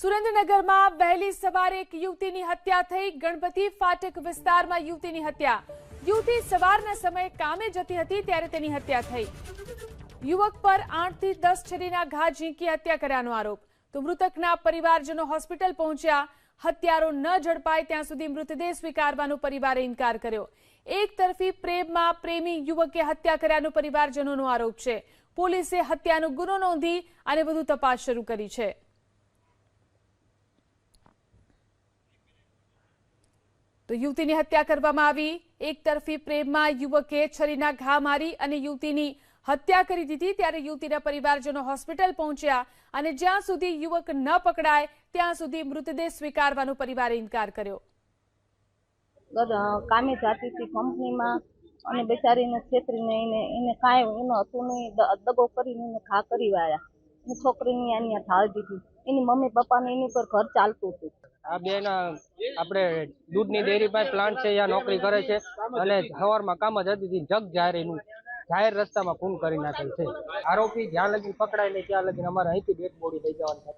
સુરેન્દ્રનગરમાં વહેલી સવારે એક યુવતીની હત્યા થઈ। ગણપતિ ફાટક વિસ્તારમાં યુવતીની હત્યા। યુવતી સવારના સમયે કામે જતી હતી ત્યારે તેની હત્યા થઈ। યુવક પર 8 થી 10 છરીના ઘા ઝીંકી હત્યા કર્યાનો આરોપ। તો મૃતકના પરિવારજનો હોસ્પિટલ પહોંચ્યા। હત્યારો ન ઝડપાય ત્યાં સુધી મૃતદેહ સ્વીકારવાનો પરિવારે ઇનકાર કર્યો। એક તરફી પ્રેમમાં પ્રેમી યુવકે હત્યા કર્યાનો પરિવારજનોનો આરોપ છે। પોલીસે હત્યાનો ગુનો નોંધી અને વધુ તપાસ શરૂ કરી છે। તો યુવતીની હત્યા કરવામાં આવી। એક તરફી પ્રેમમાં યુવકે છરીના ઘા મારી અને યુવતીની હત્યા કરી દીધી ત્યારે યુવતીના પરિવારજનો હોસ્પિટલ પહોંચ્યા અને જ્યાં સુધી યુવક ન પકડાય ત્યાં સુધી મૃતદેહ સ્વીકારવાનો પરિવારે ઇનકાર કર્યો। કામે જતી હતી કંપનીમાં અને બેચારીને છેતરીને એને કાંઈ એનો હતું નહીં, દગો કરીને એને ઘા કરી વાળ્યા। છોકરીની આની ઢાળ દીધી। એની મમ્મી પપ્પાને એની પર ઘર ચાલતું હતું। આ બેન આપણે દૂધની ડેરી પાસે પ્લાન્ટ છે, ત્યાં નોકરી કરે છે અને સવારમાં કામ જ હતી। જગ જાહેર રસ્તામાં ખૂન કરી નાખેલ છે। આરોપી જ્યાં લગી પકડાય ને ત્યાં લગી અમારે અહીંથી ડેડ બોડી લઈ જવાની છે।